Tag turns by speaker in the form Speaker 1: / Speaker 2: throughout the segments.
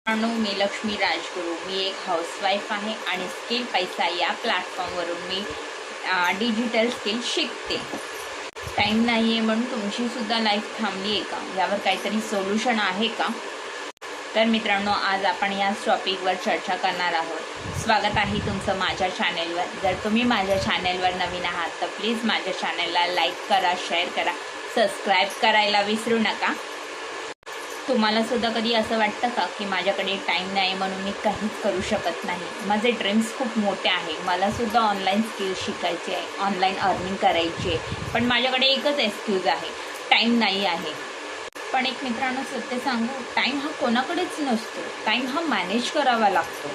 Speaker 1: मी लक्ष्मी राजगुरू. मी एक हाऊसवाईफ आहे आणि स्किल पैसा या प्लॅटफॉर्मवरून मी डिजिटल स्किल शिकते. टाईम नाही आहे म्हणून तुमची सुद्धा लाईफ थांबली आहे का? यावर काहीतरी सोल्युशन आहे का? तर मित्रांनो, आज आपण याच टॉपिकवर चर्चा करणार आहोत. स्वागत आहे तुमचं माझ्या चॅनेलवर. जर तुम्ही माझ्या चॅनेलवर नवीन आहात तर प्लीज माझ्या चॅनेलला लाईक करा, शेअर करा, सबस्क्राईब करायला विसरू नका. तुम्हाला सुद्धा कधी असं वाटतं का की माझ्याकडे टाईम नाही म्हणून मी काहीच करू शकत नाही? माझे ड्रीम्स खूप मोठे आहे. मला सुद्धा ऑनलाईन स्किल शिकायचे आहे, ऑनलाईन अर्निंग करायची आहे, पण माझ्याकडे एकच एक्सक्यूज आहे, टाईम नाही आहे. पण एक मित्रांनो, सत्य सांगू, टाईम हा कोणाकडेच नसतो. टाईम हा मॅनेज करावा लागतो.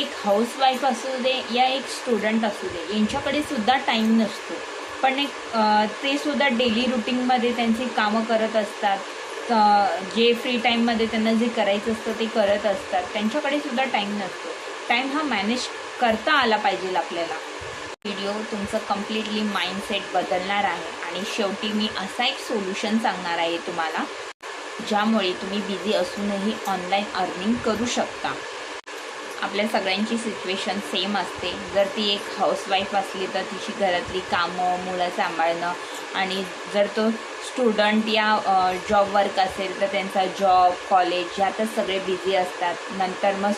Speaker 1: एक हाऊसवाईफ असू दे या एक स्टुडंट असू दे, यांच्याकडे सुद्धा टाईम नसतो. पण ते सुद्धा डेली रुटीनमध्ये त्यांची कामं करत असतात. जे फ्री टाईममध्ये त्यांना जे करायचं असतं ते करत असतात. त्यांच्याकडे सुद्धा टाईम नसतो. टाईम हा मॅनेज करता आला पाहिजे आपल्याला. व्हिडिओ तुमचं कम्प्लिटली माइंडसेट बदलणार आहे आणि शेवटी मी असा एक सोल्युशन सांगणार आहे तुम्हाला, ज्यामुळे तुम्ही बिझी असूनही ऑनलाईन अर्निंग करू शकता. आपल्या सगळ्यांची सिच्युएशन सेम असते. जर ती एक हाऊसवाईफ असली तर तिची घरातली कामं, मुलं सांभाळणं, आणि जर तो स्टुडंट या जॉब वर्क असेल तर त्यांचा जॉब, कॉलेज यातच सगळे बिझी असतात. नंतर मग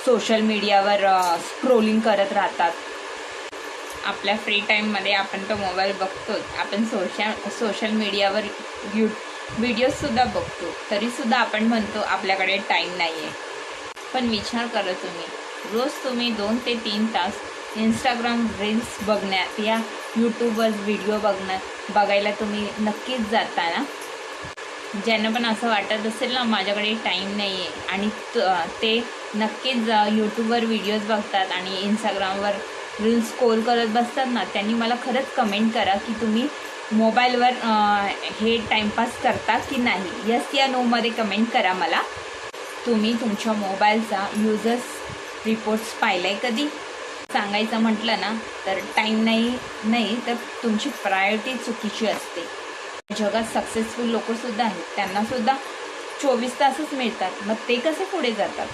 Speaker 1: सोशल मीडियावर स्क्रोलिंग करत राहतात. आपल्या फ्री टाईममध्ये आपण तो मोबाईल बघतोच. आपण सोशल मीडियावर व्हिडिओजसुद्धा बघतो. तरीसुद्धा आपण म्हणतो आपल्याकडे टाईम नाही आहे. पण विचार करा तुम्ही, रोज तुम्ही 2 ते 3 तास इंस्टाग्राम रील्स बघण्यात या यूट्यूबवर व्हिडिओ बघायला तुम्ही नक्कीच जाता ना? ज्यांना पण असं वाटत असेल ना माझ्याकडे टाईम नाही आहे, आणि ते नक्कीच यूट्यूबवर व्हिडिओज बघतात आणि इंस्टाग्रामवर रील्स स्क्रोल करत बसतात ना, त्यांनी मला खरंच कमेंट करा की तुम्ही मोबाईलवर हे टाईमपास करता की नाही. यस या नोमध्ये कमेंट करा मला. तुम्ही तुमच्या मोबाईलचा युजर्स रिपोर्ट्स पाहिलाय कधी? सांगायचं म्हटलं ना तर टाईम नाही तर तुमची प्रायोरिटी चुकीची असते. जगात सक्सेसफुल लोकंसुद्धा आहेत, त्यांनासुद्धा 24 तासच मिळतात. मग ते कसे पुढे जातात?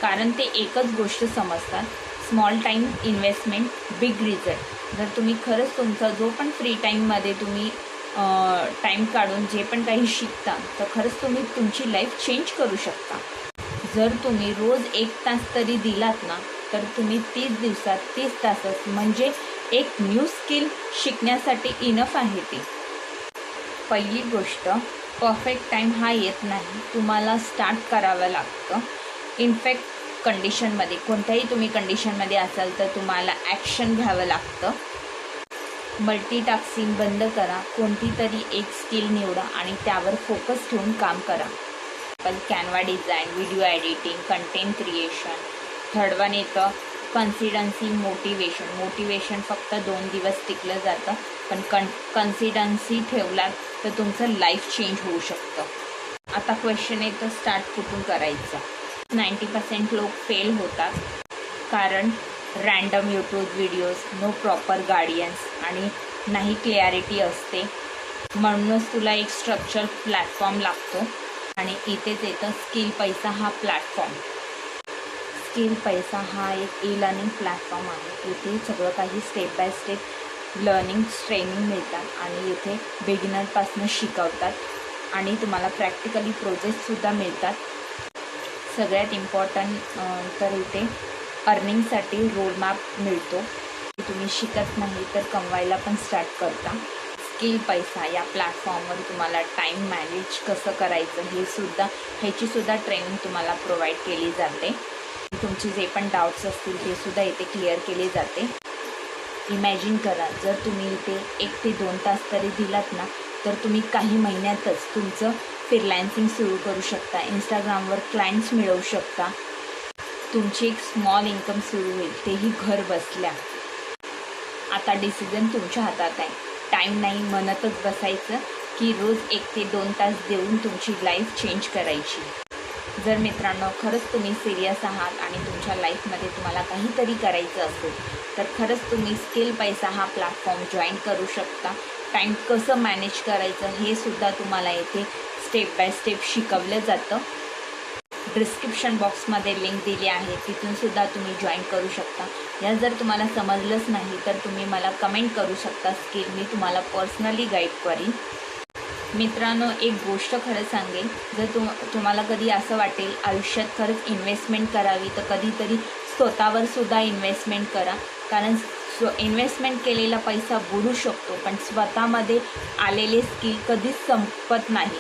Speaker 1: कारण ते एकच गोष्ट समजतात, small time investment, big result. जर तुम्ही खरंच तुमचा जो पण फ्री टाईममध्ये तुम्ही टाईम काढून जे पण काही शिकता तर खरंच तुम्ही तुमची लाईफ चेंज करू शकता. जर तुम्ही रोज 1 तास तरी दिलात ना तर तुम्ही 30 दिवसात 30 तासात म्हणजे एक न्यू स्किल शिकण्यासाठी इनफ आहे ती. पहिली गोष्ट, परफेक्ट टाईम हा येत नाही, तुम्हाला स्टार्ट करावं लागतं. इनफॅक्ट कंडिशनमध्ये, कोणत्याही तुम्ही कंडिशनमध्ये असाल तर तुम्हाला ॲक्शन घ्यावं लागतं. मल्टीटास्किंग बंद करा. कोणती तरी एक स्किल निवडा आणि त्यावर फोकस ठेवून काम करा. पण Canva design, video editing, content creation. Third one येतं कन्सिस्टन्सी, मोटिवेशन फक्त 2 दिवस टिकलं जातं, पण कन्सिस्टन्सी ठेवलात तर तुमचं लाईफ चेंज होऊ शकतं. आता क्वेश्चन येतं, स्टार्ट कुठून करायचं? 90% लोक फेल होतात कारण random YouTube videos, no proper guidance आणि नाही क्लॅरिटी असते. म्हणूनच तुला एक स्ट्रक्चर प्लॅटफॉर्म लागतो. आणि इथेच येतं स्किल पैसा हा प्लॅटफॉर्म. स्किल पैसा हा एक ई-लर्निंग प्लॅटफॉर्म आहे. इथे सगळं काही स्टेप बाय स्टेप ट्रेनिंग मिळतात आणि इथे बिगिनरपासून शिकवतात आणि तुम्हाला प्रॅक्टिकली प्रोजेक्टसुद्धा मिळतात. सगळ्यात इम्पॉर्टंट तर इथे अर्निंगसाठी रोडमॅप मिळतो. तुम्ही शिकत नाही तर कमवायला पण स्टार्ट करता. स्किल पैसा या प्लॅटफॉर्मवर तुम्हाला टाईम मॅनेज कसं करायचं ह्याची सुद्धा ट्रेनिंग तुम्हाला प्रोव्हाइड केली जाते. तुमचे जे पण डाऊट्स असतील ते सुद्धा इथे क्लिअर केले जाते. इमॅजिन करा, जर तुम्ही इथे 1 ते 2 तास तरी दिलात ना तर तुम्ही काही महिन्यातच तुमचं फ्रीलान्सिंग सुरू करू शकता. इंस्टाग्रामवर क्लायंट्स मिळवू शकता. तुमची एक स्मॉल इन्कम सुरू होईल, तेही घर बसल्या. आता डिसिजन तुमच्या हातात आहे. टाईम नाही म्हणतच बसायचं की रोज 1 ते 2 तास देऊन तुमची लाईफ चेंज करायची. जर मित्रांनो खरंच तुम्ही सिरियस आहात आणि तुमच्या लाईफमध्ये तुम्हाला काहीतरी करायचं असेल तर खरंच तुम्ही स्किल पैसा हा प्लॅटफॉर्म जॉईन करू शकता. टाईम कसं मॅनेज करायचं हे सुद्धा तुम्हाला इथे स्टेप बाय स्टेप शिकवलं जातं. डिस्क्रिप्शन बॉक्समध्ये लिंक दिली आहे, तिथून सुद्धा तुम्ही जॉईन करू शकता. या जर तुम्हाला समजलंच नाही तर तुम्ही मला कमेंट करू शकता, स्किल मी तुम्हाला पर्सनली गाईड करीन. मित्रांनो, एक गोष्ट खरं सांगेन, जर तुम्हाला कधी असं वाटेल आयुष्यात खरंच इन्व्हेस्टमेंट करावी तर कधीतरी स्वतःवर सुद्धा इन्व्हेस्टमेंट करा. कारण इन्व्हेस्टमेंट केलेला पैसा बुडू शकतो, पण स्वतःमध्ये आलेले स्किल कधीच संपत नाही.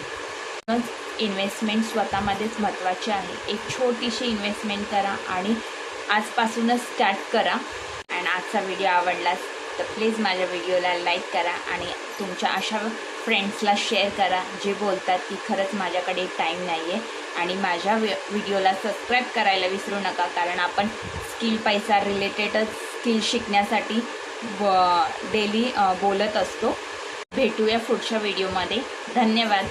Speaker 1: म्हणूनच इन्व्हेस्टमेंट स्वतःमध्येच महत्त्वाचे आहे. एक छोटीशी इन्व्हेस्टमेंट करा आणि आजपासूनच स्टार्ट करा. आणि आजचा व्हिडिओ आवडलाच तर प्लीज माझ्या व्हिडिओला लाईक करा आणि तुमच्या अशा फ्रेंड्सला शेअर करा जे बोलतात की खरंच माझ्याकडे टाईम नाही आहे. आणि माझ्या व्हिडिओला सबस्क्राईब करायला विसरू नका, कारण आपण स्किल पैसा रिलेटेडच स्किल शिकण्यासाठी डेली बोलत असतो. भेटूया पुढच्या व्हिडिओमध्ये. धन्यवाद.